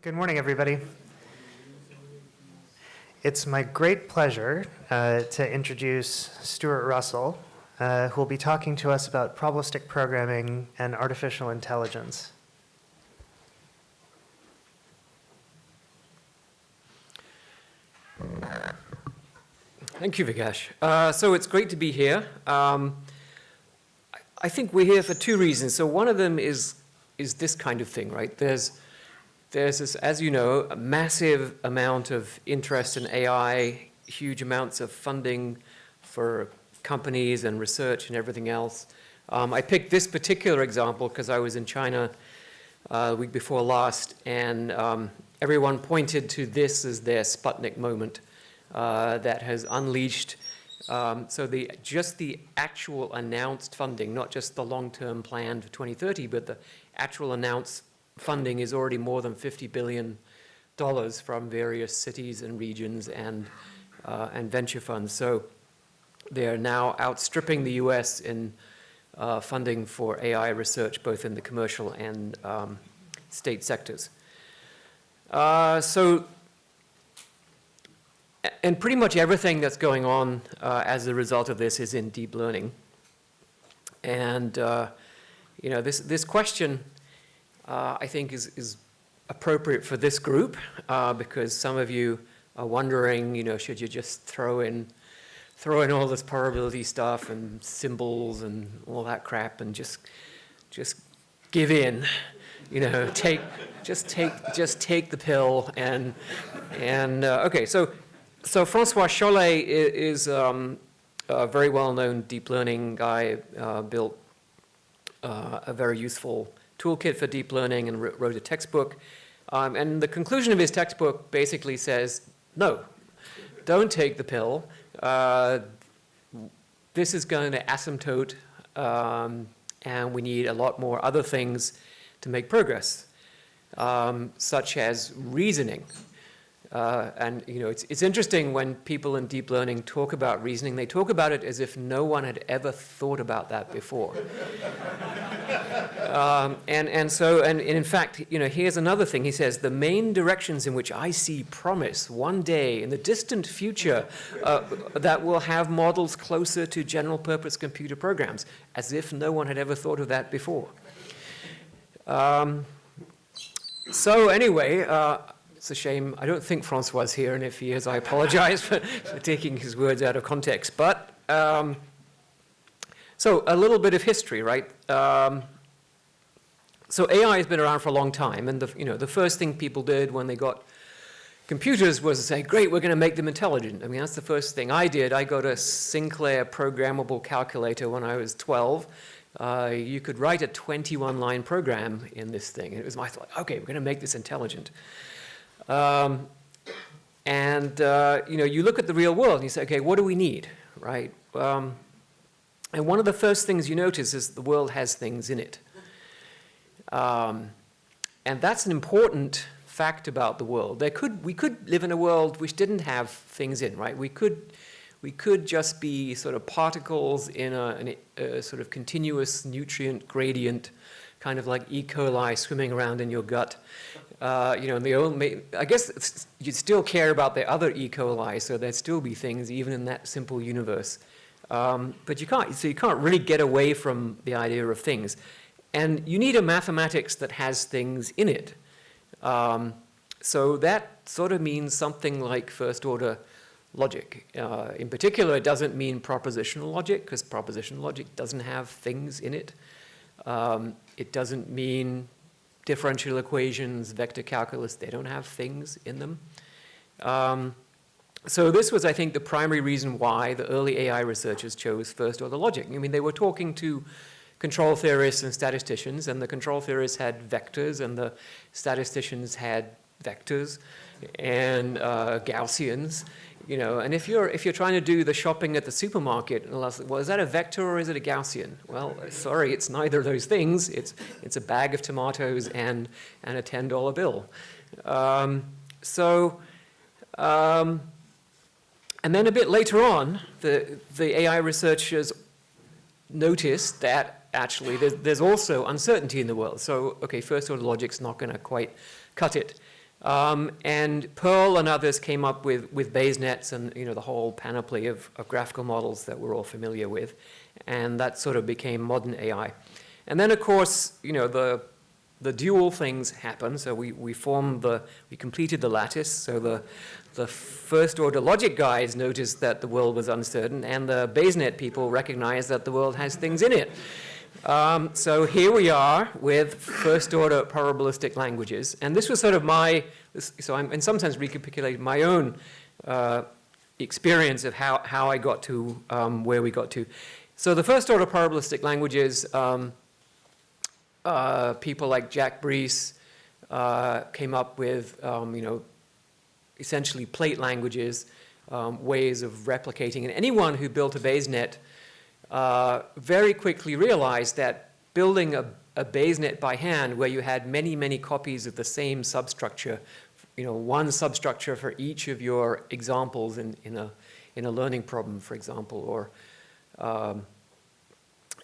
Good morning, everybody. It's my great pleasure to introduce Stuart Russell, who will be talking to us about probabilistic programming and artificial intelligence. Thank you, Vikash. So it's great to be here. I think we're here for two reasons. So one of them is this kind of thing, right? There's this, as you know, a massive amount of interest in AI, huge amounts of funding for companies and research and everything else. I picked this particular example because I was in China the week before last, and everyone pointed to this as their Sputnik moment that has unleashed. So just the actual announced funding, not just the long-term plan for 2030, but the actual announced funding is already more than $50 billion from various cities and regions and venture funds. So they are now outstripping the US in funding for AI research, both in the commercial and state sectors. And pretty much everything that's going on as a result of this is in deep learning. And this question, I think, is appropriate for this group because some of you are wondering, should you just throw in all this probability stuff and symbols and all that crap and just give in, just take the pill and okay. So Francois Chollet is a very well-known deep learning guy, built a very useful toolkit for deep learning and wrote a textbook. And the conclusion of his textbook basically says, no, don't take the pill. This is going to asymptote, and we need a lot more other things to make progress, such as reasoning. And it's interesting when people in deep learning talk about reasoning, they talk about it as if no one had ever thought about that before. And in fact, here's another thing. He says, the main directions in which I see promise one day in the distant future that will have models closer to general purpose computer programs, as if no one had ever thought of that before. So anyway, it's a shame. I don't think Francois is here, and if he is, I apologize for taking his words out of context. But so a little bit of history, right? So AI has been around for a long time, and the first thing people did when they got computers was to say, great, we're going to make them intelligent. I mean, that's the first thing I did. I got a Sinclair programmable calculator when I was 12. You could write a 21-line program in this thing. And it was my thought, okay, we're going to make this intelligent. You look at the real world and you say, okay, what do we need, right? And one of the first things you notice is the world has things in it. And that's an important fact about the world. We could live in a world which didn't have things in, right? We could just be sort of particles in a sort of continuous nutrient gradient, kind of like E. coli swimming around in your gut. I guess you'd still care about the other E. coli, so there'd still be things even in that simple universe. But you can't really get away from the idea of things. And you need a mathematics that has things in it. So that sort of means something like first-order logic. In particular, it doesn't mean propositional logic, because propositional logic doesn't have things in it. It doesn't mean differential equations, vector calculus, they don't have things in them. So this was, I think, the primary reason why the early AI researchers chose first-order logic. I mean, they were talking to control theorists and statisticians, and the control theorists had vectors, and the statisticians had vectors and Gaussians. And if you're trying to do the shopping at the supermarket, well, is that a vector or is it a Gaussian? Well, sorry, it's neither of those things. It's a bag of tomatoes and a $10 bill. And then a bit later on, the AI researchers noticed that actually there's also uncertainty in the world. So, okay, first order logic's not going to quite cut it. And Perl and others came up with Bayes nets and the whole panoply of graphical models that we're all familiar with. And that sort of became modern AI. And then, of course, the dual things happened. So we completed the lattice. So the first order logic guys noticed that the world was uncertain, and the Bayes net people recognized that the world has things in it. So here we are with first order probabilistic languages. And this was sort of so I'm in some sense recapitulating my own experience of how I got to where we got to. So the first order probabilistic languages, people like Jack Brees came up with, essentially plate languages, ways of replicating. And anyone who built a Bayes net very quickly realized that building a Bayes net by hand, where you had many, many copies of the same substructure, one substructure for each of your examples in a learning problem, for example, or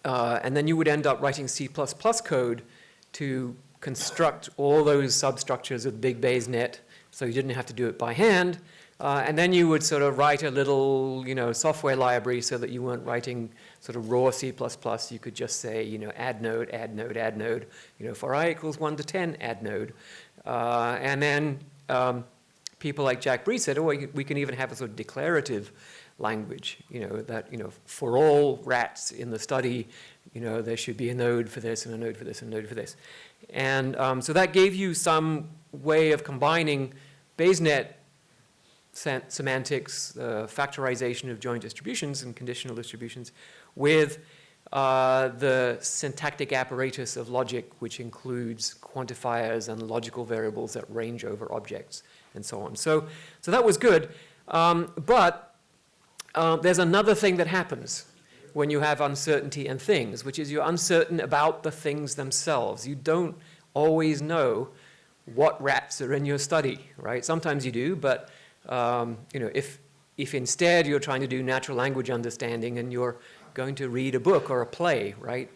and then you would end up writing C++ code to construct all those substructures of the big Bayes net, so you didn't have to do it by hand. And then you would sort of write a little, software library so that you weren't writing sort of raw C++. You could just say, add node, add node, add node. For I equals 1 to 10, add node. And then people like Jack Brees said, we can even have a sort of declarative language, that, for all rats in the study, there should be a node for this and a node for this and a node for this. And so that gave you some way of combining Bayes net semantics, factorization of joint distributions and conditional distributions, with the syntactic apparatus of logic, which includes quantifiers and logical variables that range over objects and so on. So that was good. But there's another thing that happens when you have uncertainty in things, which is you're uncertain about the things themselves. You don't always know what rats are in your study, right? Sometimes you do, but if instead you're trying to do natural language understanding and you're going to read a book or a play, right?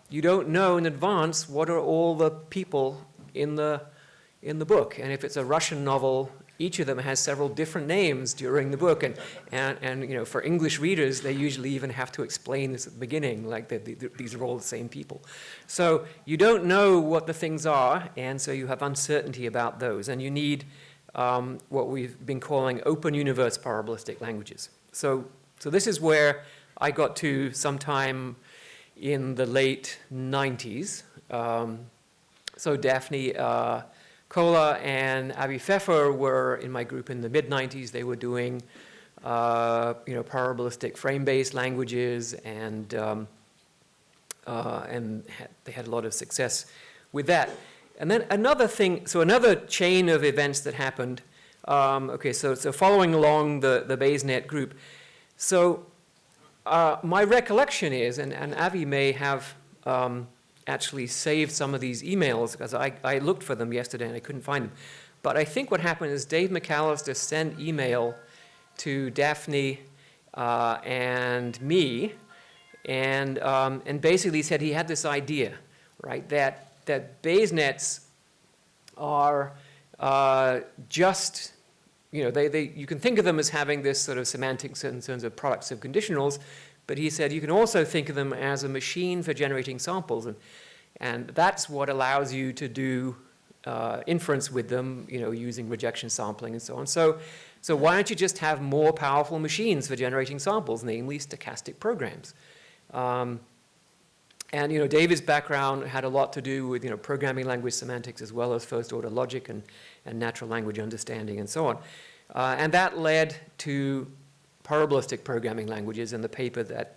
You don't know in advance what are all the people in the book. And if it's a Russian novel, each of them has several different names during the book. And for English readers, they usually even have to explain this at the beginning, like these are all the same people. So you don't know what the things are, and so you have uncertainty about those. And you need what we've been calling open universe probabilistic languages. So this is where I got to sometime in the late 90s. So Daphne Kola and Avi Pfeffer were in my group in the mid-90s. They were doing probabilistic frame-based languages, and they had a lot of success with that. And then another thing, so another chain of events that happened. So following along the Bayes net group. So my recollection is, and Avi may have actually saved some of these emails, because I looked for them yesterday and I couldn't find them. But I think what happened is Dave McAllister sent email to Daphne and me, and basically said he had this idea, right, that Bayes nets are just, you can think of them as having this sort of semantics in terms of products of conditionals, but he said you can also think of them as a machine for generating samples, and that's what allows you to do inference with them, using rejection sampling and so on. So why don't you just have more powerful machines for generating samples, namely stochastic programs? And David's background had a lot to do with programming language semantics as well as first order logic and natural language understanding and so on. And that led to probabilistic programming languages, and the paper that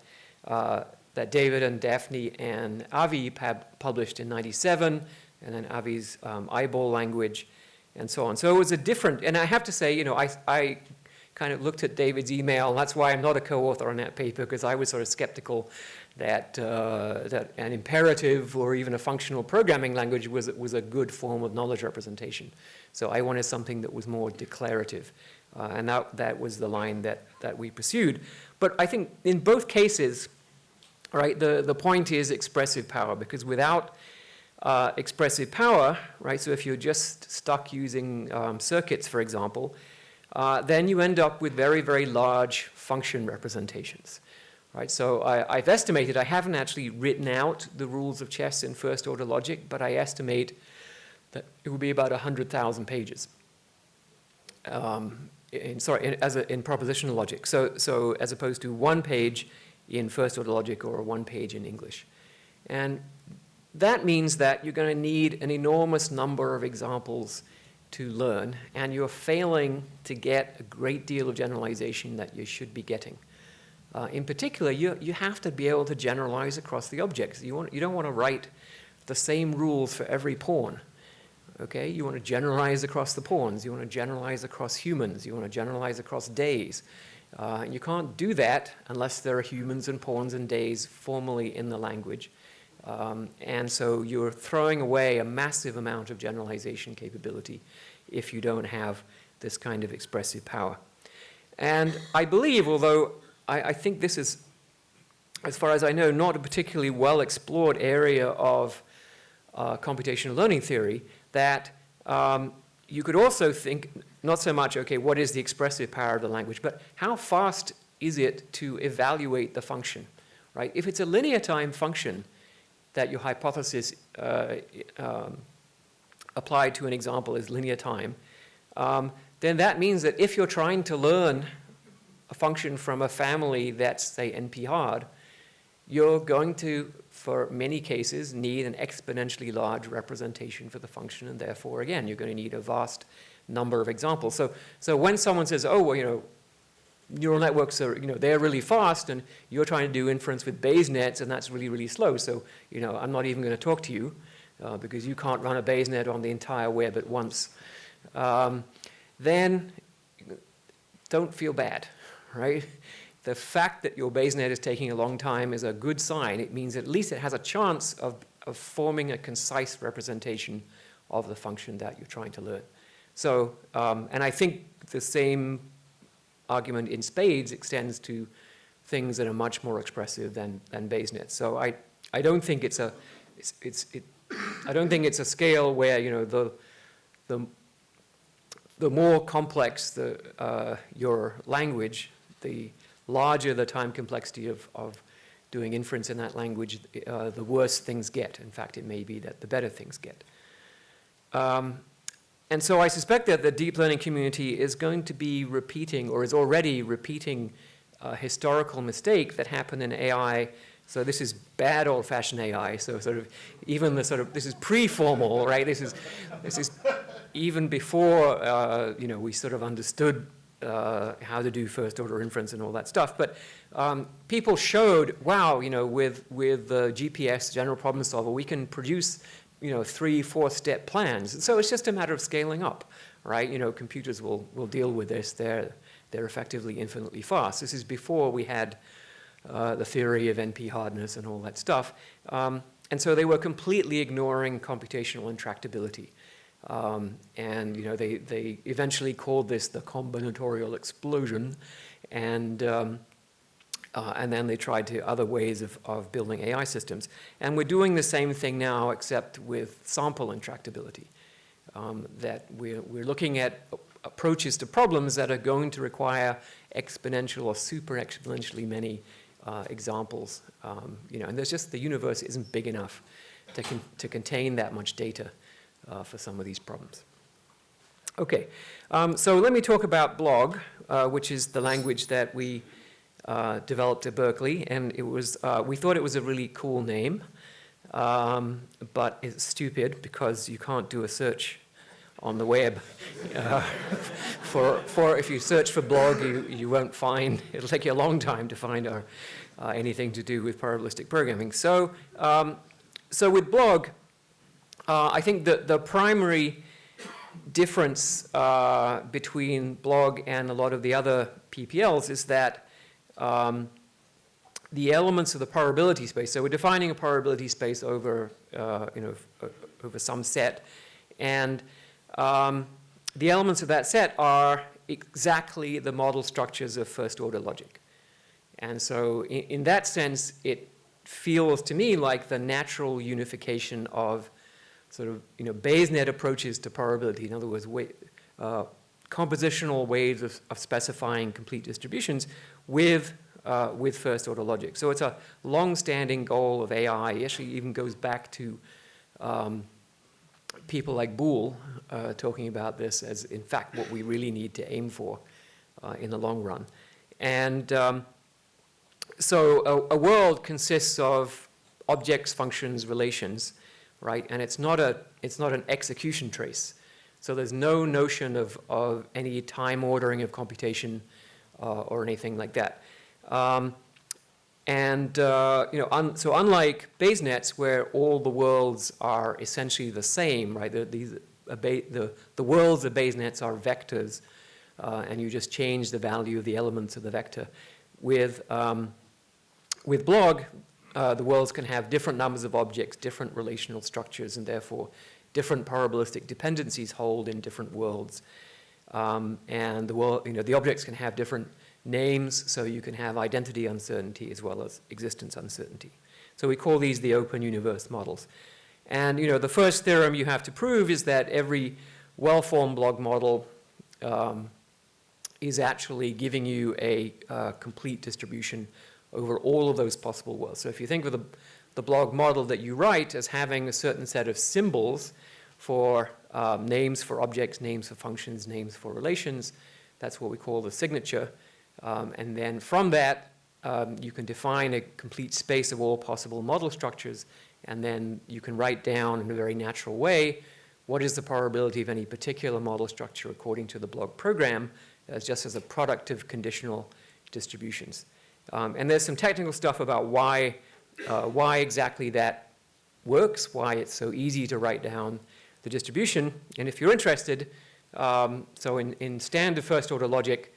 David and Daphne and Avi published in '97, and then Avi's eyeball language, and so on. So it was a different, and I have to say, I kind of looked at David's email, and that's why I'm not a co-author on that paper, because I was sort of skeptical that an imperative or even a functional programming language was a good form of knowledge representation. So I wanted something that was more declarative. And that was the line that we pursued. But I think in both cases, right, the point is expressive power, because without expressive power, right? So if you're just stuck using circuits, for example, then you end up with very, very large function representations, right? So I've estimated, I haven't actually written out the rules of chess in first order logic, but I estimate that it will be about 100,000 pages. In propositional logic. So as opposed to one page in first order logic or one page in English. And that means that you're going to need an enormous number of examples to learn, and you're failing to get a great deal of generalization that you should be getting. In particular, you have to be able to generalize across the objects. You don't want to write the same rules for every pawn. Okay, you want to generalize across the pawns. You want to generalize across humans. You want to generalize across days. And you can't do that unless there are humans and pawns and days formally in the language. And so you're throwing away a massive amount of generalization capability if you don't have this kind of expressive power. And I believe, although I think this is, as far as I know, not a particularly well explored area of computational learning theory, that you could also think not so much, okay, what is the expressive power of the language, but how fast is it to evaluate the function, right? If it's a linear time function that your hypothesis applied to an example is linear time, then that means that if you're trying to learn a function from a family that's, say, NP-hard, you're going to, for many cases, need an exponentially large representation for the function, and therefore, again, you're going to need a vast number of examples. So when someone says, oh, well, neural networks are, they're really fast, and you're trying to do inference with Bayes nets, and that's really, really slow, so, I'm not even going to talk to you, because you can't run a Bayes net on the entire web at once, then don't feel bad, right? The fact that your Bayes net is taking a long time is a good sign. It means at least it has a chance of forming a concise representation of the function that you're trying to learn. So, and I think the same argument in spades extends to things that are much more expressive than Bayes nets. So I don't think it's a I don't think it's a scale where the more complex your language, the larger the time complexity of doing inference in that language, the worse things get. In fact, it may be that the better things get. And so I suspect that the deep learning community is going to be repeating, or is already repeating, a historical mistake that happened in AI. So this is bad old-fashioned AI. So sort of even the sort of, this is pre-formal, right? This is even before we sort of understood how to do first-order inference and all that stuff. But people showed, wow, with the GPS, general problem solver, we can produce 3-4 step plans. And so it's just a matter of scaling up, right? Computers will deal with this. They're effectively infinitely fast. This is before we had the theory of NP hardness and all that stuff. And so they were completely ignoring computational intractability. And they eventually called this the combinatorial explosion, and then they tried to other ways of building AI systems. And we're doing the same thing now, except with sample intractability. That we're looking at approaches to problems that are going to require exponential or super exponentially many examples. And there's just, the universe isn't big enough to contain that much data for some of these problems. Okay, so let me talk about Blog, which is the language that we developed at Berkeley, and it was we thought it was a really cool name, but it's stupid because you can't do a search on the web. For if you search for Blog, you won't find. It'll take you a long time to find anything to do with probabilistic programming. So so with Blog, I think the primary difference between Blog and a lot of the other PPLs is that the elements of the probability space, so we're defining a probability space over, over some set, and the elements of that set are exactly the model structures of first-order logic. And so in that sense, it feels to me like the natural unification of sort of, Bayes-net approaches to probability. In other words, compositional ways of specifying complete distributions with first-order logic. So it's a long-standing goal of AI. It actually even goes back to people like Boole talking about this as, in fact, what we really need to aim for in the long run. And so a world consists of objects, functions, relations, right? And it's not an execution trace. So there's no notion of any time ordering of computation or anything like that. So unlike Bayes-nets, where all the worlds are essentially the same, right? The worlds of Bayes-nets are vectors, and you just change the value of the elements of the vector. With blog, the worlds can have different numbers of objects, different relational structures, and therefore different probabilistic dependencies hold in different worlds. And the objects can have different names, so you can have identity uncertainty as well as existence uncertainty. So we call these the open universe models. And the first theorem you have to prove is that every well-formed blog model is actually giving you a complete distribution over all of those possible worlds. So if you think of the blog model that you write as having a certain set of symbols for names for objects, names for functions, names for relations, that's what we call the signature. And then from that, you can define a complete space of all possible model structures, and then you can write down in a very natural way what is the probability of any particular model structure according to the blog program, just as a product of conditional distributions. And there's some technical stuff about why exactly that works, why it's so easy to write down the distribution. And if you're interested, so in standard first-order logic,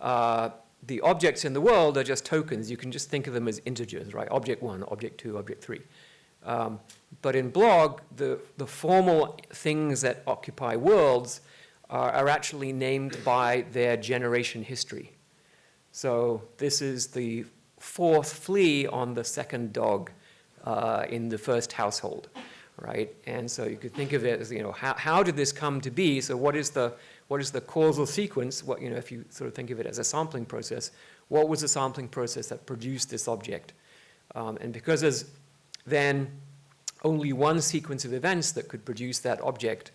the objects in the world are just tokens. You can just think of them as integers, right? Object 1, object 2, object 3. But in blog, the formal things that occupy worlds are actually named by their generation history. So this is the fourth flea on the second dog in the first household, right? And so you could think of it as, how did this come to be? So what is the causal sequence? What, if you sort of think of it as a sampling process, what was the sampling process that produced this object? And because there's then only one sequence of events that could produce that object,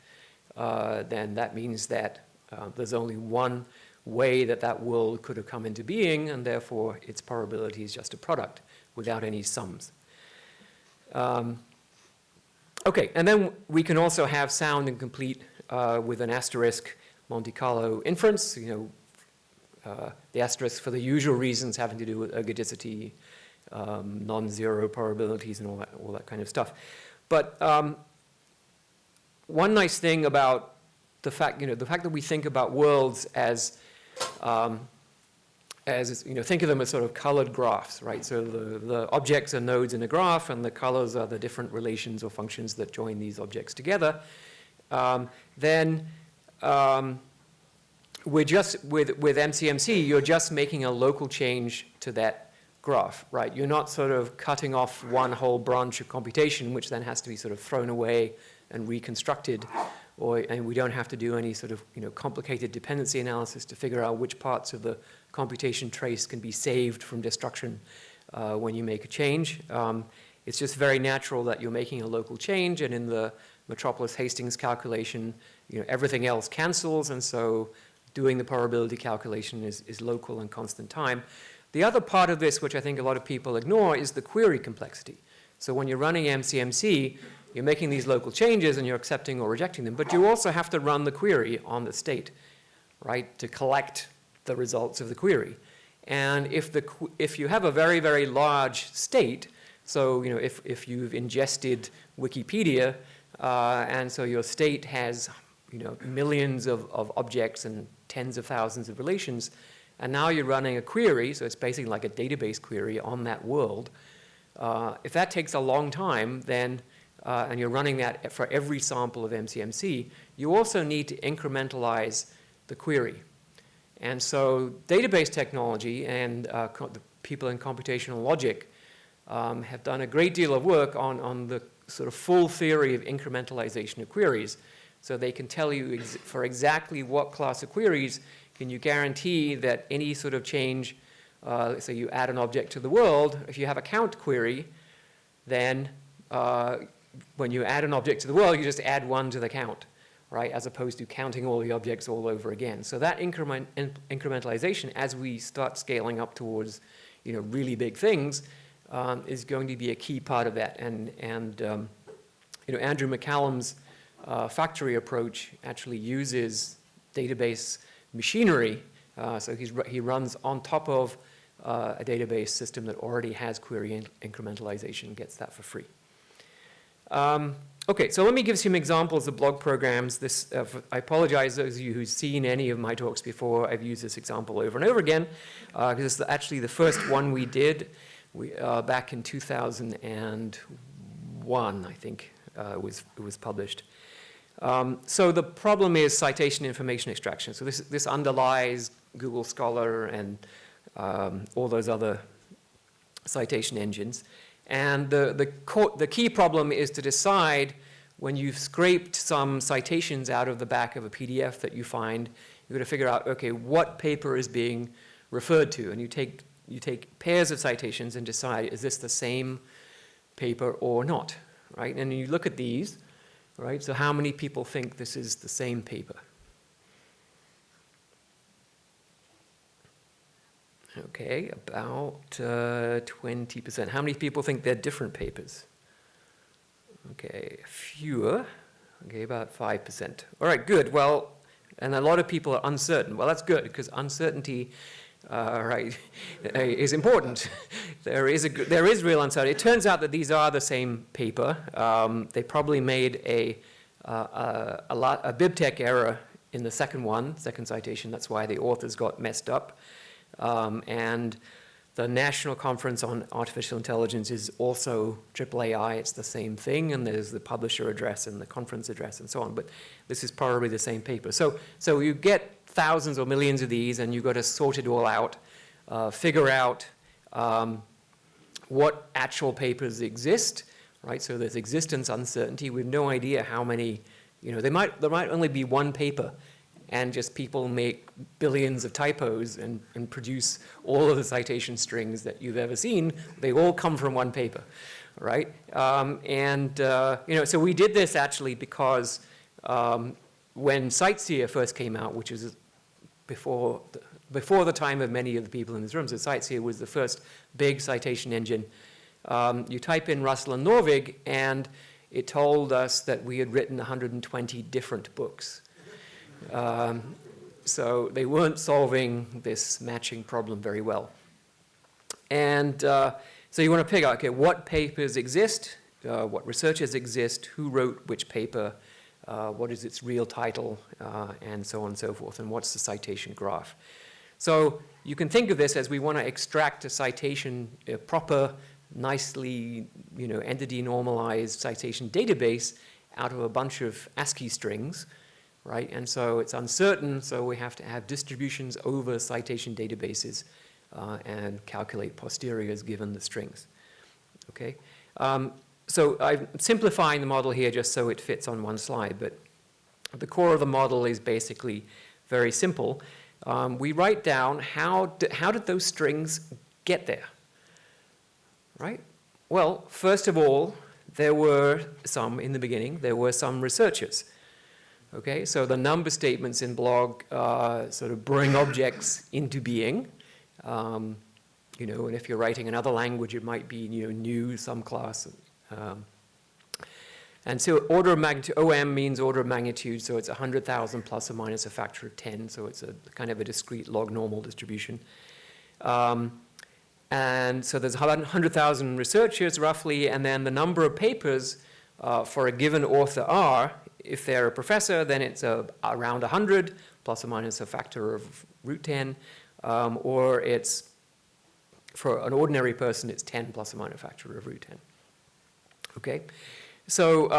then that means that there's only one way that world could have come into being, and therefore its probability is just a product without any sums. Okay, and then we can also have sound and complete with an asterisk Monte Carlo inference. The asterisk for the usual reasons having to do with ergodicity, non-zero probabilities, and all that kind of stuff. But one nice thing about the fact that we think about worlds as think of them as sort of colored graphs, right? So the objects are nodes in a graph, and the colors are the different relations or functions that join these objects together. Then we're just, with MCMC, you're just making a local change to that graph, right? You're not sort of cutting off one whole branch of computation, which then has to be sort of thrown away and reconstructed, and we don't have to do any sort of complicated dependency analysis to figure out which parts of the computation trace can be saved from destruction when you make a change. It's just very natural that you're making a local change, and in the Metropolis Hastings calculation, everything else cancels, and so doing the probability calculation is local and constant time. The other part of this, which I think a lot of people ignore, is the query complexity. So when you're running MCMC, you're making these local changes and you're accepting or rejecting them, but you also have to run the query on the state, right, to collect the results of the query. And if you have a very, very large state, so if you've ingested Wikipedia, and so your state has millions of objects and tens of thousands of relations, and now you're running a query, so it's basically like a database query on that world. If that takes a long time, then and you're running that for every sample of MCMC, you also need to incrementalize the query. And so database technology and the people in computational logic have done a great deal of work on the sort of full theory of incrementalization of queries. So they can tell you for exactly what class of queries can you guarantee that any sort of change, let's say you add an object to the world, if you have a count query, then when you add an object to the world, you just add 1 to the count, right, as opposed to counting all the objects all over again. So that incrementalization, as we start scaling up towards really big things, is going to be a key part of that. And Andrew McCallum's factory approach actually uses database machinery. So he runs on top of a database system that already has query incrementalization and gets that for free. Okay, so let me give some examples of blog programs. I apologize those of you who've seen any of my talks before. I've used this example over and over again because it's actually the first one we did back in 2001, I think it was published. So the problem is citation information extraction. So this underlies Google Scholar and all those other citation engines. And the key problem is to decide when you've scraped some citations out of the back of a PDF that you find, you've got to figure out, okay, what paper is being referred to? And you take pairs of citations and decide, is this the same paper or not, right? And you look at these, right? So how many people think this is the same paper? Okay, about 20%. How many people think they're different papers? Okay, fewer. Okay, about 5%. All right, good. Well, and a lot of people are uncertain. Well, that's good because uncertainty, right, is important. There is real uncertainty. It turns out that these are the same paper. They probably made a BibTeX error in the second citation. That's why the authors got messed up. And the National Conference on Artificial Intelligence is also AAAI. It's the same thing, and there's the publisher address and the conference address and so on. But this is probably the same paper. So you get thousands or millions of these, and you've got to sort it all out, figure out what actual papers exist, right? So there's existence uncertainty. We have no idea how many. There might only be one paper, and just people make billions of typos and produce all of the citation strings that you've ever seen. They all come from one paper, right? So we did this actually because when CiteSeer first came out, which is before the time of many of the people in this room, so CiteSeer was the first big citation engine. You type in Russell and Norvig, and it told us that we had written 120 different books. So they weren't solving this matching problem very well. And so you want to pick out, okay, what papers exist, what researchers exist, who wrote which paper, what is its real title, and so on and so forth, and what's the citation graph. So you can think of this as we want to extract a citation, a proper, nicely, entity normalized citation database out of a bunch of ASCII strings, right? And so it's uncertain, so we have to have distributions over citation databases and calculate posteriors given the strings, okay? So I'm simplifying the model here just so it fits on one slide, but the core of the model is basically very simple. We write down how did those strings get there, right? Well, first of all, there were some in the beginning, there were some researchers. Okay, so the number statements in blog sort of bring objects into being. And if you're writing another language, it might be new, some class. And so order of magnitude, OM means order of magnitude, so it's 100,000 plus or minus a factor of 10, so it's a kind of a discrete log normal distribution. And so there's 100,000 researchers roughly, and then the number of papers for a given author are, if they're a professor, then it's around 100, plus or minus a factor of root 10, or it's, for an ordinary person, it's 10 plus or minus a factor of root 10. Okay? So,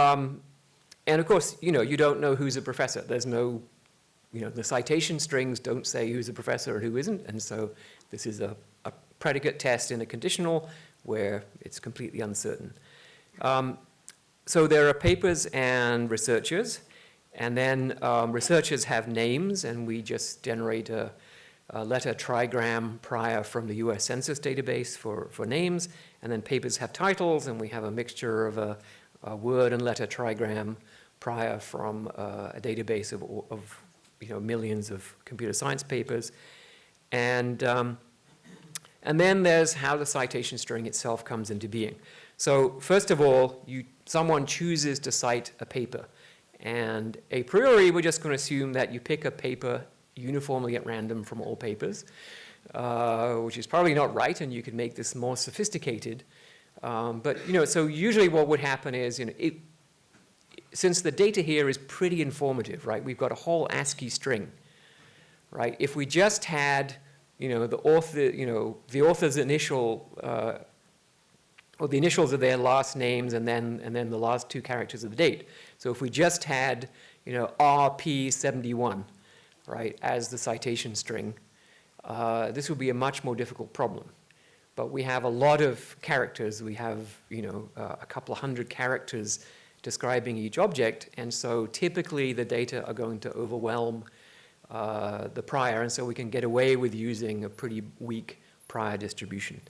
and of course, you don't know who's a professor. There's no, the citation strings don't say who's a professor or who isn't, and so this is a predicate test in a conditional where it's completely uncertain. So there are papers and researchers, and then researchers have names, and we just generate a letter trigram prior from the US Census database for names, and then papers have titles, and we have a mixture of a word and letter trigram prior from a database of millions of computer science papers. And then there's how the citation string itself comes into being. So first of all, someone chooses to cite a paper. And a priori, we're just going to assume that you pick a paper uniformly at random from all papers, which is probably not right, and you could make this more sophisticated. But so usually what would happen is, since the data here is pretty informative, right? We've got a whole ASCII string, right? If we just had, the author's initial, or the initials of their last names, and then the last two characters of the date. So if we just had, RP71, right, as the citation string, this would be a much more difficult problem. But we have a lot of characters. We have, a couple of hundred characters describing each object, and so typically the data are going to overwhelm the prior, and so we can get away with using a pretty weak prior distribution.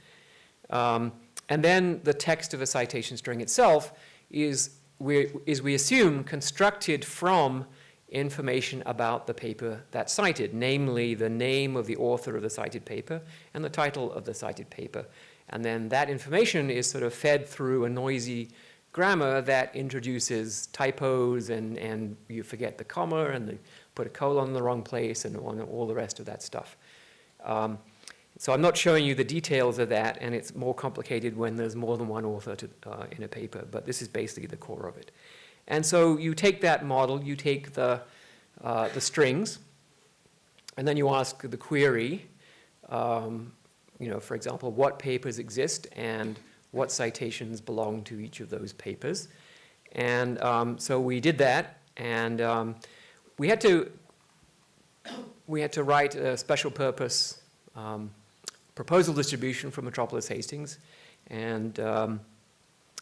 And then the text of a citation string itself is we assume constructed from information about the paper that's cited, namely the name of the author of the cited paper and the title of the cited paper. And then that information is sort of fed through a noisy grammar that introduces typos, and you forget the comma, and you put a colon in the wrong place, and all the rest of that stuff. So I'm not showing you the details of that, and it's more complicated when there's more than one author in a paper, but this is basically the core of it. And so you take that model, you take the strings, and then you ask the query, for example, what papers exist and what citations belong to each of those papers. And so we did that, and we had to write a special purpose proposal distribution for Metropolis Hastings, and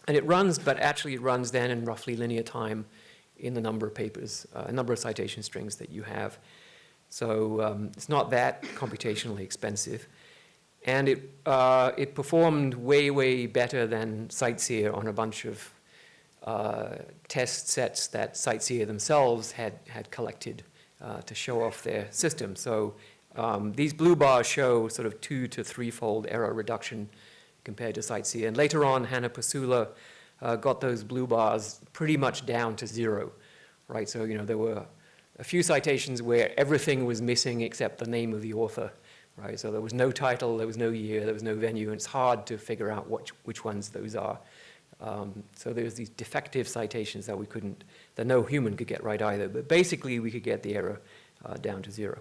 it runs, but actually it runs then in roughly linear time in the number of papers, number of citation strings that you have. So it's not that computationally expensive. And it performed way, way better than CiteSeer on a bunch of test sets that CiteSeer themselves had collected to show off their system. So these blue bars show sort of 2- to 3-fold error reduction compared to CiteSeer. And later on, Hannah Pasula got those blue bars pretty much down to 0, right? So, there were a few citations where everything was missing except the name of the author, right? So there was no title, there was no year, there was no venue, and it's hard to figure out which ones those are. So there's these defective citations that no human could get right either. But basically, we could get the error down to 0.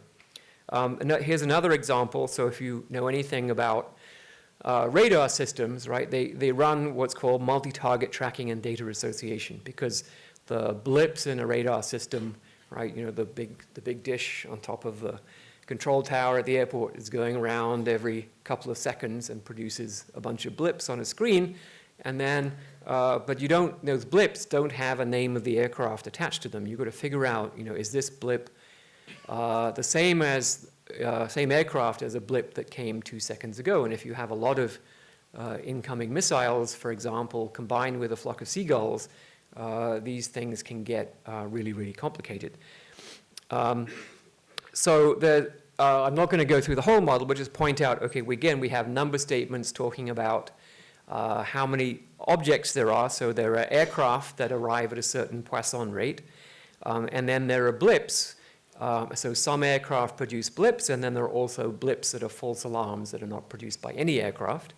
And here's another example. So if you know anything about radar systems, right, they run what's called multi-target tracking and data association, because the blips in a radar system, right, the big dish on top of the control tower at the airport is going around every couple of seconds and produces a bunch of blips on a screen, and then but those blips don't have a name of the aircraft attached to them. You've got to figure out, is this blip the same aircraft as a blip that came 2 seconds ago? And if you have a lot of incoming missiles, for example, combined with a flock of seagulls, these things can get really, really complicated. So I'm not going to go through the whole model, but just point out, okay, we have number statements talking about how many objects there are. So there are aircraft that arrive at a certain Poisson rate, and then there are blips. So some aircraft produce blips, and then there are also blips that are false alarms that are not produced by any aircraft.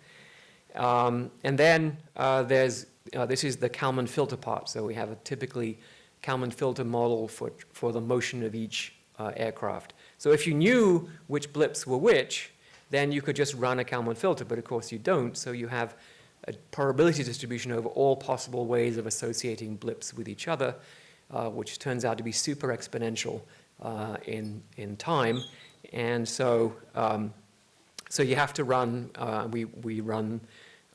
And then this is the Kalman filter part. So we have a typically Kalman filter model for the motion of each aircraft. So if you knew which blips were which, then you could just run a Kalman filter, but of course you don't. So you have a probability distribution over all possible ways of associating blips with each other, which turns out to be super exponential in time. And so you have to run, we run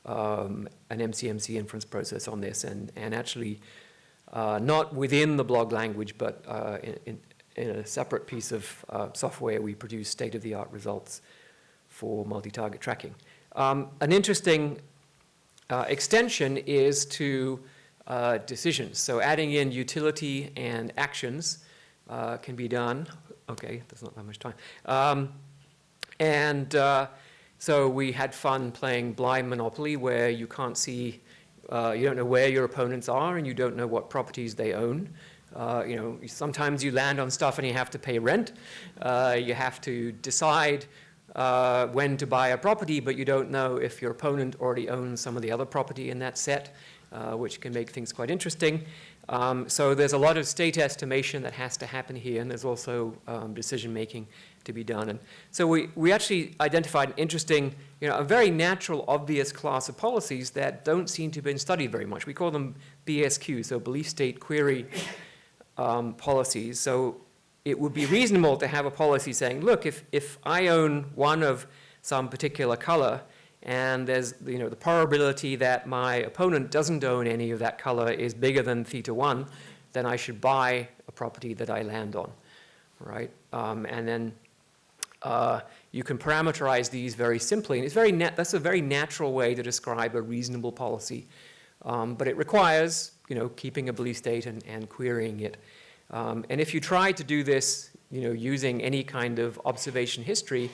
an MCMC inference process on this, and actually not within the blog language, but in a separate piece of software, we produce state-of-the-art results for multi-target tracking. An interesting extension is to decisions. So adding in utility and actions can be done. Okay, there's not that much time. So we had fun playing blind Monopoly, where you can't see, you don't know where your opponents are, and you don't know what properties they own. Sometimes you land on stuff and you have to pay rent. You have to decide when to buy a property, but you don't know if your opponent already owns some of the other property in that set, which can make things quite interesting. So there's a lot of state estimation that has to happen here, and there's also decision making to be done. And so we actually identified an interesting, a very natural, obvious class of policies that don't seem to have been studied very much. We call them BSQ, so belief state query policies. So it would be reasonable to have a policy saying, look, if I own one of some particular color, and there's the probability that my opponent doesn't own any of that color is bigger than theta 1, then I should buy a property that I land on, right? And then you can parameterize these very simply, and it's that's a very natural way to describe a reasonable policy, but it requires keeping a belief state and querying it. And if you try to do this using any kind of observation history,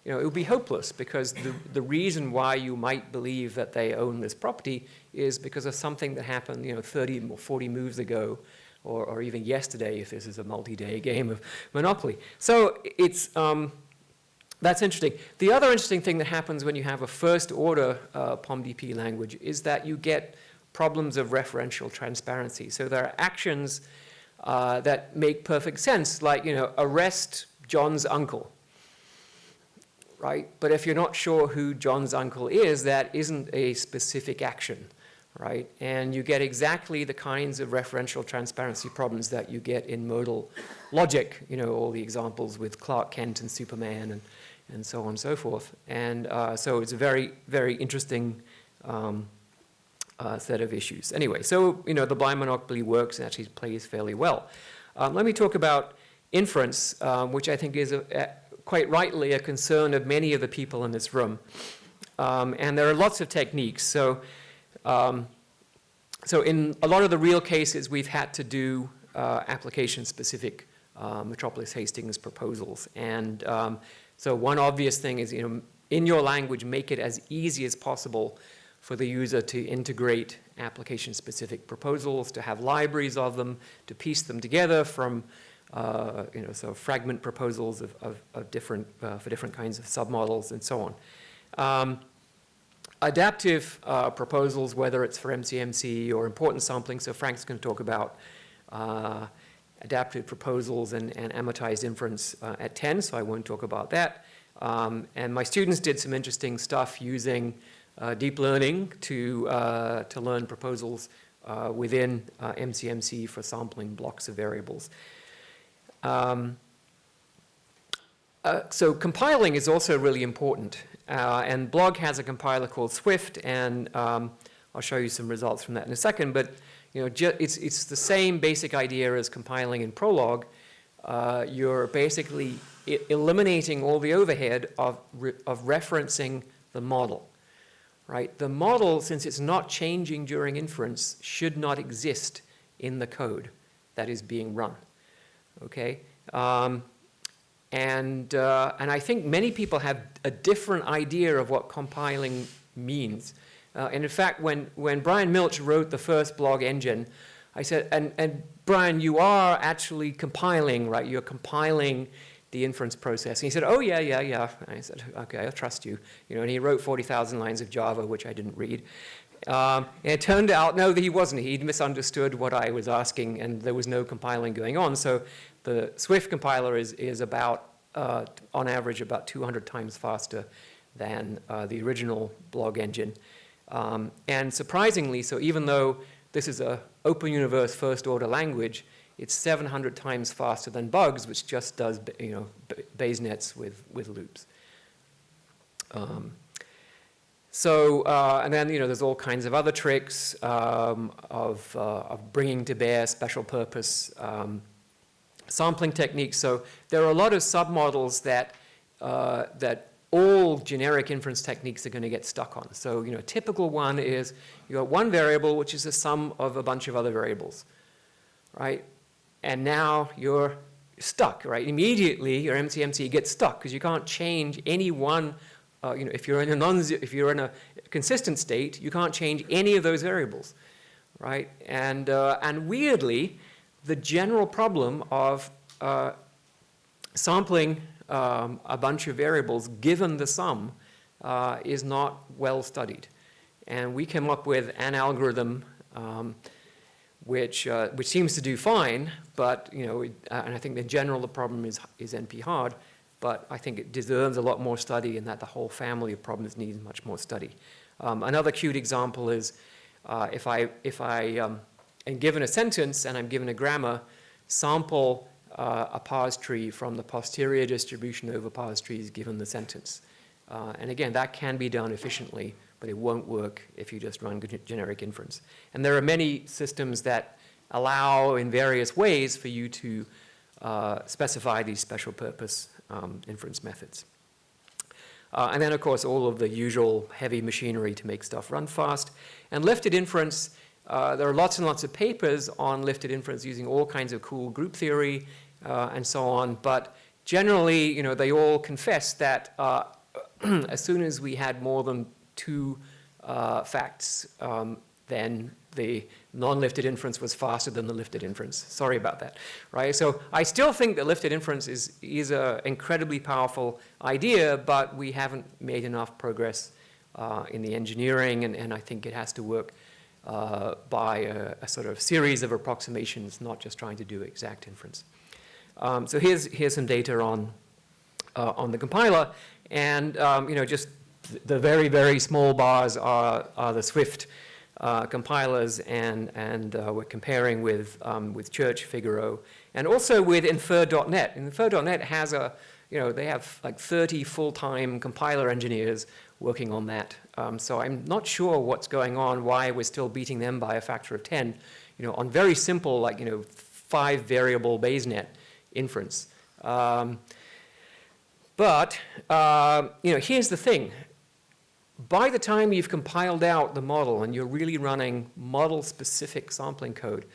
it would be hopeless, because the reason why you might believe that they own this property is because of something that happened 30 or 40 moves ago, or even yesterday, if this is a multi-day game of Monopoly. So it's that's interesting. The other interesting thing that happens when you have a first-order POMDP language is that you get problems of referential transparency. So there are actions that make perfect sense, like arrest John's uncle. Right? But if you're not sure who John's uncle is, that isn't a specific action, right? And you get exactly the kinds of referential transparency problems that you get in modal logic, all the examples with Clark Kent and Superman and so on and so forth. And so it's a very, very interesting set of issues. Anyway, so the blind monopoly works and actually plays fairly well. Let me talk about inference, which I think is quite rightly a concern of many of the people in this room. And there are lots of techniques. So in a lot of the real cases, we've had to do application-specific Metropolis Hastings proposals. And so one obvious thing is, in your language, make it as easy as possible for the user to integrate application-specific proposals, to have libraries of them, to piece them together from so fragment proposals of different, for different kinds of submodels and so on. Adaptive proposals, whether it's for MCMC or importance sampling, so Frank's going to talk about adaptive proposals and amortized inference at 10, so I won't talk about that. And my students did some interesting stuff using deep learning to learn proposals within MCMC for sampling blocks of variables. So compiling is also really important, and Blog has a compiler called Swift, and I'll show you some results from that in a second, but it's the same basic idea as compiling in Prolog. You're basically eliminating all the overhead of referencing the model, right? The model, since it's not changing during inference, should not exist in the code that is being run. Okay, and I think many people have a different idea of what compiling means. And in fact, when Brian Milch wrote the first blog engine, I said, and Brian, you are actually compiling, right? You're compiling the inference process. And he said, oh, yeah. And I said, okay, I trust you. And he wrote 40,000 lines of Java, which I didn't read. And it turned out, no, that he wasn't. He'd misunderstood what I was asking, and there was no compiling going on. So the Swift compiler is about, on average, about 200 times faster than the original blog engine. And surprisingly, so even though this is an open universe first order language, it's 700 times faster than Bugs, which just does Bayes nets with loops. So, and then, there's all kinds of other tricks of bringing to bear special purpose sampling techniques. So there are a lot of submodels that all generic inference techniques are going to get stuck on. So, a typical one is you got one variable, which is the sum of a bunch of other variables, right? And now you're stuck, right? Immediately, your MCMC gets stuck because you can't change any one. If you're in a consistent state, you can't change any of those variables, right? And weirdly, the general problem of sampling a bunch of variables given the sum is not well studied. And we came up with an algorithm which seems to do fine, but and I think in general the problem is NP hard, but I think it deserves a lot more study, and that the whole family of problems needs much more study. Another cute example is if I am given a sentence and I'm given a grammar, sample a parse tree from the posterior distribution over parse trees given the sentence. And again, that can be done efficiently, but it won't work if you just run generic inference. And there are many systems that allow in various ways for you to specify these special purpose inference methods. And then, of course, all of the usual heavy machinery to make stuff run fast. And lifted inference, there are lots and lots of papers on lifted inference using all kinds of cool group theory and so on. But generally, they all confess that as soon as we had more than two facts, then the non-lifted inference was faster than the lifted inference. Sorry about that, right? So I still think that lifted inference is an incredibly powerful idea, but we haven't made enough progress in the engineering, and I think it has to work by a sort of series of approximations, not just trying to do exact inference. So here's some data on the compiler, and just the very, very small bars are the Swift compilers, and we're comparing with Church, Figaro, and also with Infer.net. Infer.net has they have like 30 full-time compiler engineers working on that. So I'm not sure what's going on, why we're still beating them by a factor of 10, on very simple, like, 5 variable BaseNet inference. But here's the thing. By the time you've compiled out the model and you're really running model-specific sampling code,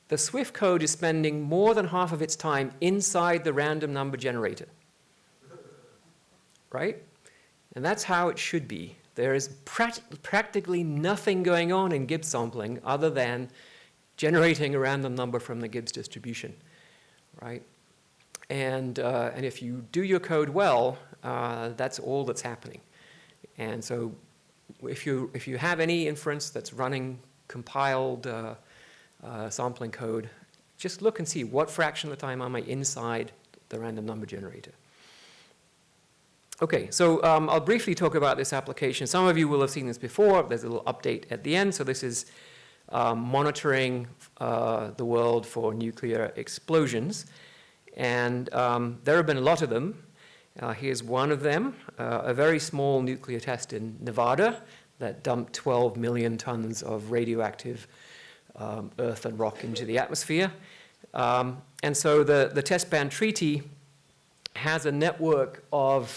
the Swift code is spending more than half of its time inside the random number generator, right? And that's how it should be. There is practically nothing going on in Gibbs sampling other than generating a random number from the Gibbs distribution, right? And if you do your code well, that's all that's happening. And so if you have any inference that's running compiled sampling code, just look and see what fraction of the time am I inside the random number generator. Okay, so I'll briefly talk about this application. Some of you will have seen this before. There's a little update at the end. So this is monitoring the world for nuclear explosions. And there have been a lot of them. Here's one of them, a very small nuclear test in Nevada that dumped 12 million tons of radioactive earth and rock into the atmosphere. And so the test ban treaty has a network of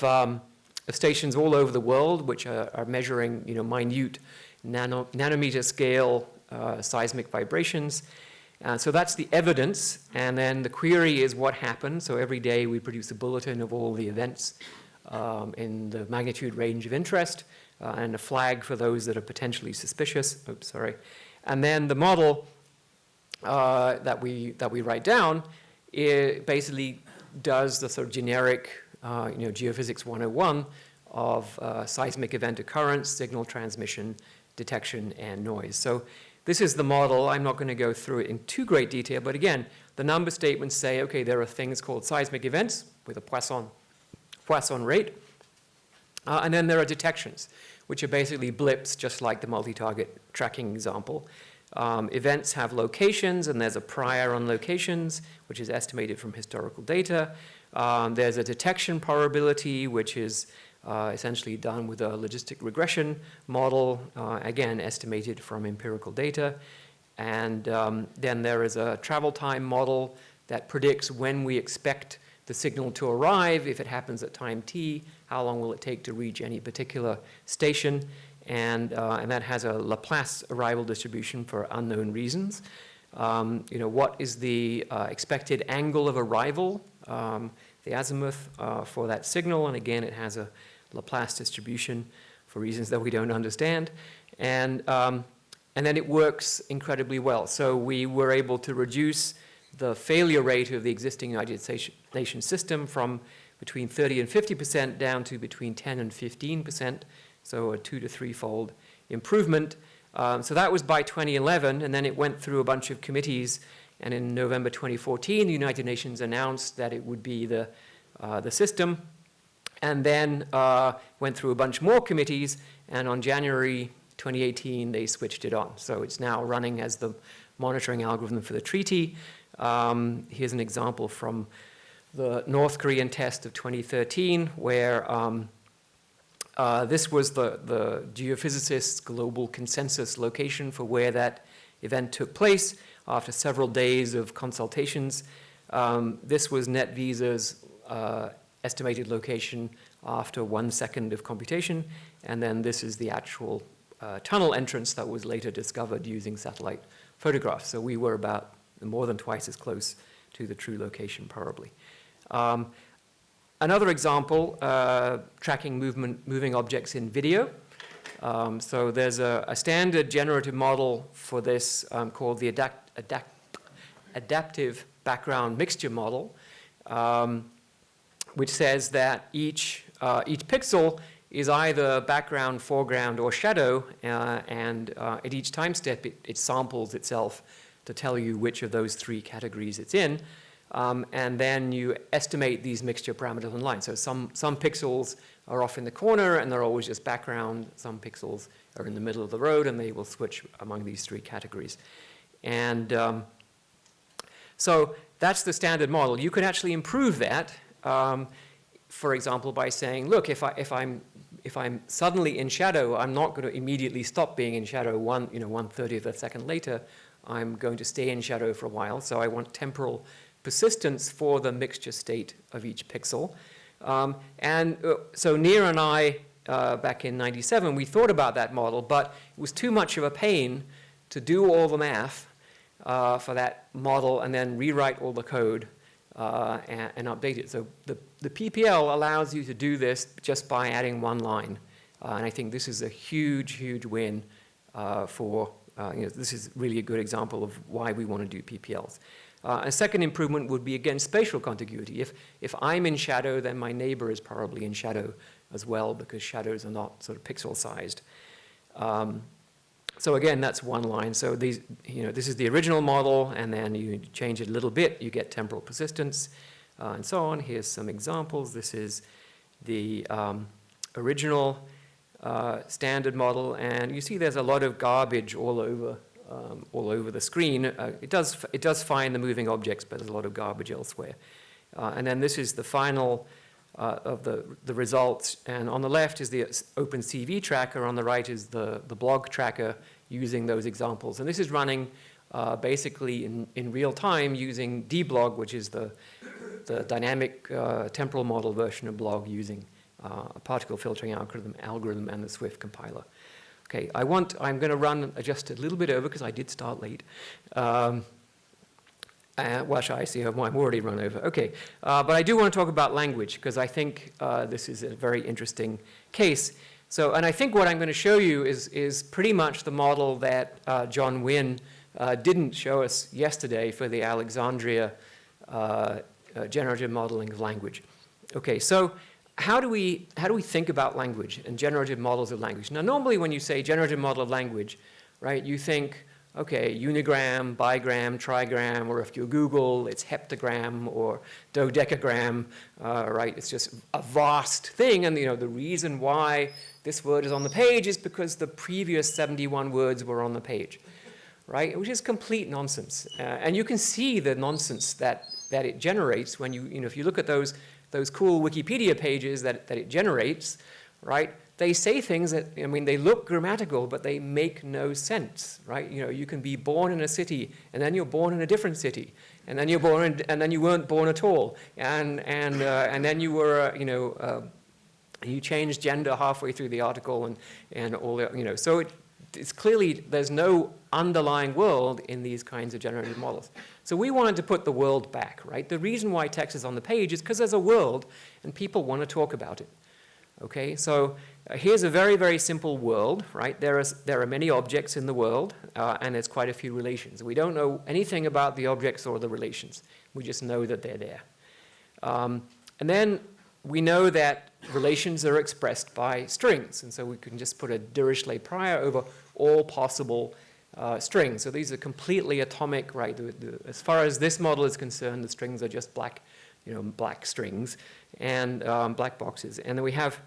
stations all over the world which are measuring minute nanometer scale seismic vibrations. So that's the evidence, and then the query is what happened. So every day we produce a bulletin of all the events in the magnitude range of interest, and a flag for those that are potentially suspicious. Oops, sorry. And then the model that we write down, it basically does the sort of generic geophysics 101 of seismic event occurrence, signal transmission, detection, and noise. So this is the model. I'm not going to go through it in too great detail, but again, the number statements say, okay, there are things called seismic events with a Poisson rate, and then there are detections, which are basically blips, just like the multi-target tracking example. Events have locations, and there's a prior on locations, which is estimated from historical data. There's a detection probability, which is essentially done with a logistic regression model, again, estimated from empirical data. And then there is a travel time model that predicts when we expect the signal to arrive. If it happens at time t, how long will it take to reach any particular station? And that has a Laplace arrival distribution for unknown reasons. What is the expected angle of arrival, the azimuth for that signal? And again, it has a Laplace distribution for reasons that we don't understand. And then it works incredibly well. So we were able to reduce the failure rate of the existing United Nations system from between 30 and 50% down to between 10 and 15%, so a 2 to 3-fold improvement. So that was by 2011, and then it went through a bunch of committees, and in November 2014, the United Nations announced that it would be the system, and then went through a bunch more committees, and on January 2018, they switched it on. So it's now running as the monitoring algorithm for the treaty. Here's an example from the North Korean test of 2013, where this was the geophysicists' global consensus location for where that event took place after several days of consultations. This was NetVisa's estimated location after 1 second of computation, and then this is the actual tunnel entrance that was later discovered using satellite photographs. So we were about more than twice as close to the true location, probably. Another example, tracking moving objects in video. So there's a standard generative model for this called the adaptive background mixture model, which says that each pixel is either background, foreground, or shadow, and at each time step it samples itself to tell you which of those 3 categories it's in. And then you estimate these mixture parameters online. So some pixels are off in the corner and they're always just background. Some pixels are in the middle of the road and they will switch among these 3 categories. And so that's the standard model. You can actually improve that, for example, by saying, look, if I'm suddenly in shadow, I'm not going to immediately stop being in shadow 1/30 of a second later. I'm going to stay in shadow for a while. So I want temporal persistence for the mixture state of each pixel. So Near and I, back in '97, we thought about that model, but it was too much of a pain to do all the math for that model and then rewrite all the code and update it. So the PPL allows you to do this just by adding 1 line. And I think this is a huge, huge win this is really a good example of why we want to do PPLs. A second improvement would be, again, spatial contiguity. If I'm in shadow, then my neighbor is probably in shadow as well, because shadows are not sort of pixel-sized. So again, that's 1 line. So this is the original model, and then you change it a little bit, you get temporal persistence, and so on. Here's some examples. This is the original standard model, and you see there's a lot of garbage all over the screen. It does find the moving objects, but there's a lot of garbage elsewhere. And then this is the final of the results, and on the left is the OpenCV tracker, on the right is the blog tracker using those examples. And this is running basically in real time using dblog, which is the dynamic temporal model version of blog using a particle filtering algorithm and the Swift compiler. Okay, I'm going to run just a little bit over because I did start late. I see I'm already run over. Okay, but I do want to talk about language because I think this is a very interesting case. So, and I think what I'm going to show you is pretty much the model that John Wynne didn't show us yesterday for the Alexandria generative modeling of language. Okay, so how do we think about language and generative models of language? Now, normally when you say generative model of language, right, you think, okay, unigram, bigram, trigram, or if you Google, it's heptagram or dodecagram, right? It's just a vast thing, and the reason why this word is on the page is because the previous 71 words were on the page, right? Which is complete nonsense, and you can see the nonsense that that it generates, when if you look at those cool Wikipedia pages that it generates, right? They say things that, I mean, they look grammatical, but they make no sense, right? You can be born in a city, and then you're born in a different city, and then you're born, and then you weren't born at all, and then you were, you changed gender halfway through the article, and all the, so it's clearly there's no underlying world in these kinds of generative models. So we wanted to put the world back, right? The reason why text is on the page is because there's a world, and people want to talk about it. Okay, so here's a very, very simple world, right? There are many objects in the world, and there's quite a few relations. We don't know anything about the objects or the relations. We just know that they're there. And then we know that relations are expressed by strings, and so we can just put a Dirichlet prior over all possible strings. So these are completely atomic, right? As far as this model is concerned, the strings are just black, black strings and black boxes. And then we have,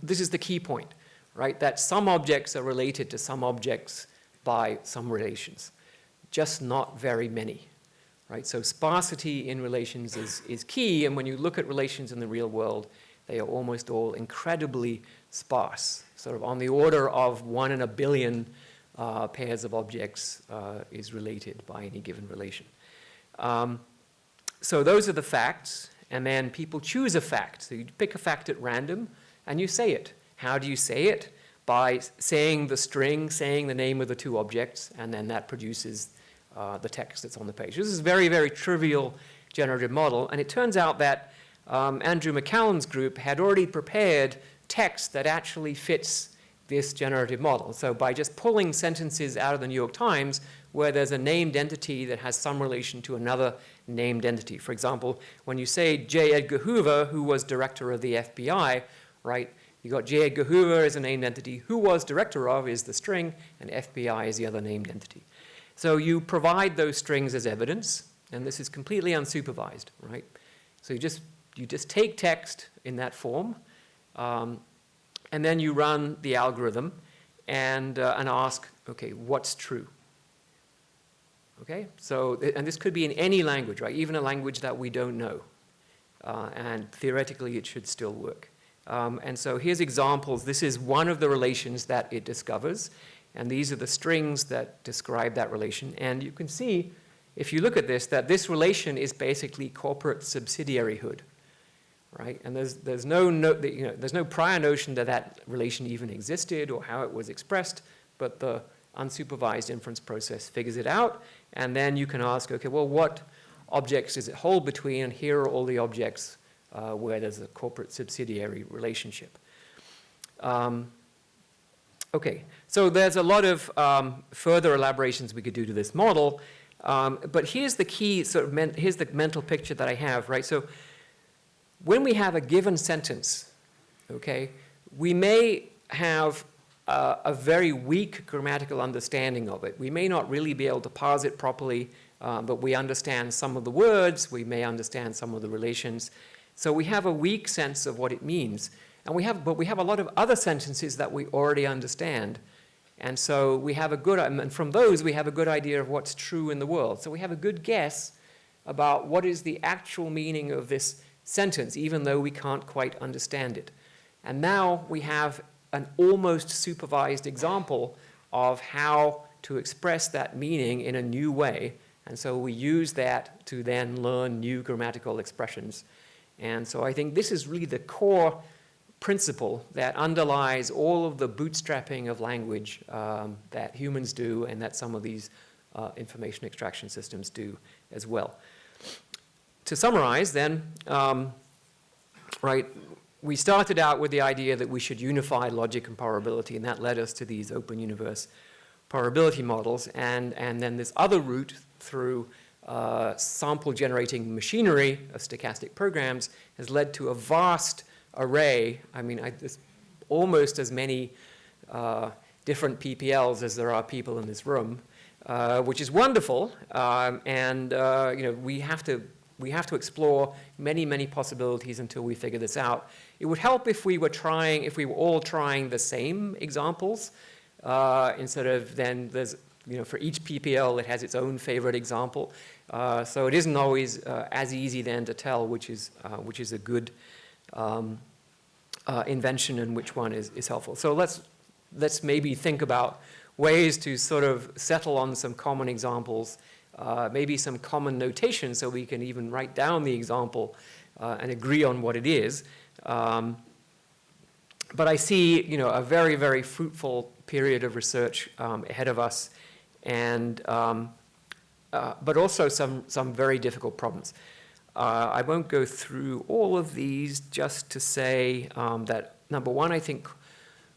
this is the key point, right? That some objects are related to some objects by some relations, just not very many, right? So sparsity in relations is key, and when you look at relations in the real world, they are almost all incredibly sparse, sort of on the order of 1 in a billion pairs of objects is related by any given relation. So those are the facts, and then people choose a fact. So you pick a fact at random, and you say it. How do you say it? By saying the string, saying the name of the two objects, and then that produces the text that's on the page. This is a very, very trivial generative model, and it turns out that Andrew McCallum's group had already prepared text that actually fits this generative model. So by just pulling sentences out of the New York Times where there's a named entity that has some relation to another named entity. For example, when you say J. Edgar Hoover, who was director of the FBI, right? You got J. Edgar Hoover as a named entity, who was director of is the string, and FBI is the other named entity. So you provide those strings as evidence, and this is completely unsupervised, right? So you just take text in that form, and then you run the algorithm and ask, okay, what's true? Okay, so, and this could be in any language, right? Even a language that we don't know. And theoretically, it should still work. And so here's examples. This is one of the relations that it discovers. And these are the strings that describe that relation. And you can see, if you look at this, that this relation is basically corporate subsidiaryhood, right? And there's no prior notion that that relation even existed or how it was expressed, but the unsupervised inference process figures it out. And then you can ask, okay, well, what objects does it hold between? And here are all the objects where there's a corporate subsidiary relationship. Okay, so there's a lot of further elaborations we could do to this model, but here's the key, here's the mental picture that I have, right? So when we have a given sentence, okay, we may have a very weak grammatical understanding of it. We may not really be able to parse it properly, but we understand some of the words, we may understand some of the relations. So we have a weak sense of what it means. But we have a lot of other sentences that we already understand. And so we have and from those we have a good idea of what's true in the world. So we have a good guess about what is the actual meaning of this sentence, even though we can't quite understand it. And now we have an almost supervised example of how to express that meaning in a new way. And so we use that to then learn new grammatical expressions. And so I think this is really the core principle that underlies all of the bootstrapping of language that humans do and that some of these information extraction systems do as well. To summarize then, right, we started out with the idea that we should unify logic and probability, and that led us to these open universe probability models, and then this other route through sample generating machinery of stochastic programs has led to a vast array, there's almost as many different PPLs as there are people in this room, which is wonderful, we have to explore many, many possibilities until we figure this out. It would help if we were all trying the same examples, instead of then there's for each PPL, it has its own favorite example. So it isn't always as easy then to tell which is a good invention and which one is helpful. So let's maybe think about ways to sort of settle on some common examples, maybe some common notation so we can even write down the example and agree on what it is. But I see, a very, very fruitful period of research ahead of us, and but also some very difficult problems. I won't go through all of these, just to say that, number one, I think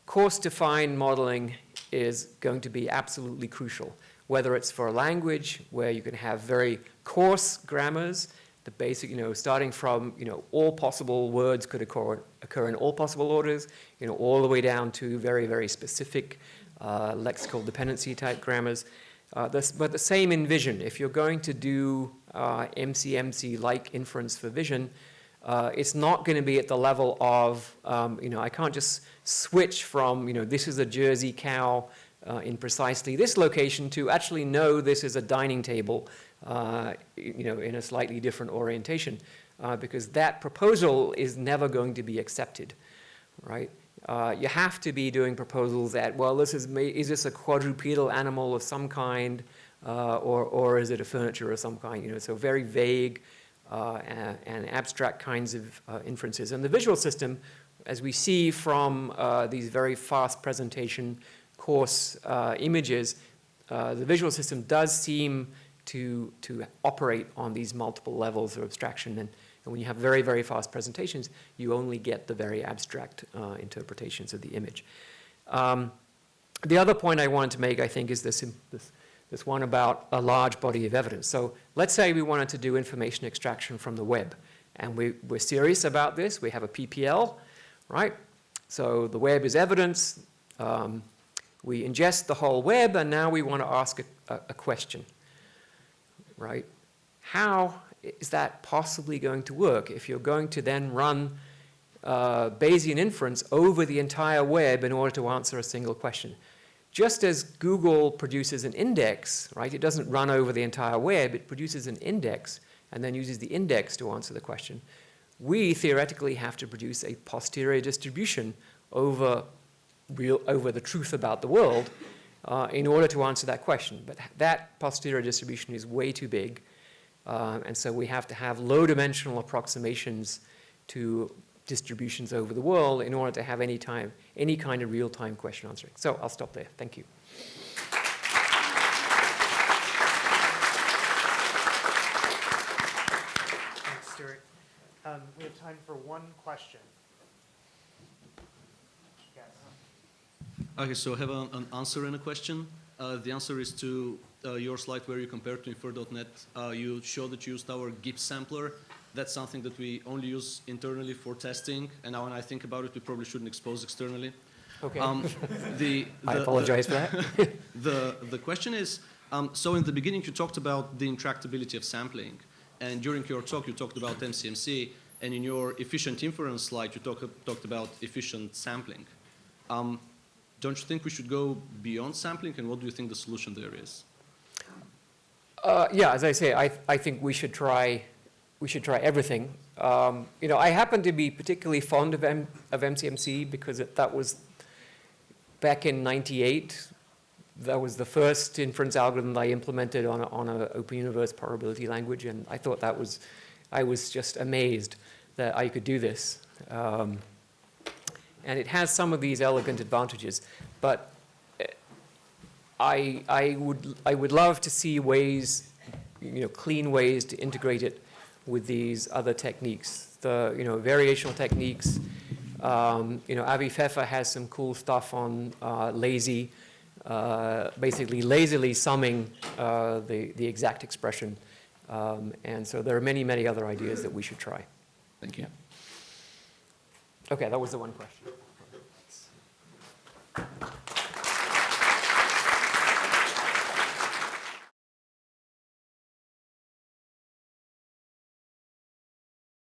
coarse-defined modeling is going to be absolutely crucial, whether it's for a language where you can have very coarse grammars, the basic, starting from, all possible words could occur in all possible orders, all the way down to very, very specific lexical dependency type grammars. But the same in vision. If you're going to do MCMC-like inference for vision, it's not going to be at the level of, I can't just switch from, this is a Jersey cow in precisely this location to actually know this is a dining table, in a slightly different orientation, because that proposal is never going to be accepted, right? You have to be doing proposals that, well, is this a quadrupedal animal of some kind, or is it a furniture of some kind? So very vague and abstract kinds of inferences. And the visual system, as we see from these very fast presentation coarse images, the visual system does seem to operate on these multiple levels of abstraction. And when you have very, very fast presentations, you only get the very abstract interpretations of the image. The other point I wanted to make, I think, is this one about a large body of evidence. So let's say we wanted to do information extraction from the web. And we're serious about this. We have a PPL, right? So the web is evidence. We ingest the whole web, and now we want to ask a question, right? How is that possibly going to work if you're going to then run Bayesian inference over the entire web in order to answer a single question? Just as Google produces an index, right? It doesn't run over the entire web. It produces an index and then uses the index to answer the question. We theoretically have to produce a posterior distribution over the truth about the world in order to answer that question. But that posterior distribution is way too big. And so we have to have low-dimensional approximations to distributions over the world in order to have any kind of real-time question answering. So I'll stop there. Thank you. Thanks, Stuart. We have time for one question. Yes. Okay, so I have an answer and a question. The answer is to your slide where you compared to infer.net. You showed that you used our GIPS sampler. That's something that we only use internally for testing. And now when I think about it, we probably shouldn't expose externally. Okay. I apologize for that. The question is, so in the beginning you talked about the intractability of sampling. And during your talk you talked about MCMC. And in your efficient inference slide you talked about efficient sampling. Don't you think we should go beyond sampling? And what do you think the solution there is? Yeah, as I say, I think we should try everything. I happen to be particularly fond of MCMC because that was back in '98. That was the first inference algorithm I implemented on an open universe probability language, and I thought I was just amazed that I could do this. And it has some of these elegant advantages, but I would love to see ways, clean ways to integrate it with these other techniques. The variational techniques. Avi Pfeffer has some cool stuff on basically lazily summing the exact expression, and so there are many other ideas that we should try. Thank you. Okay, that was the one question.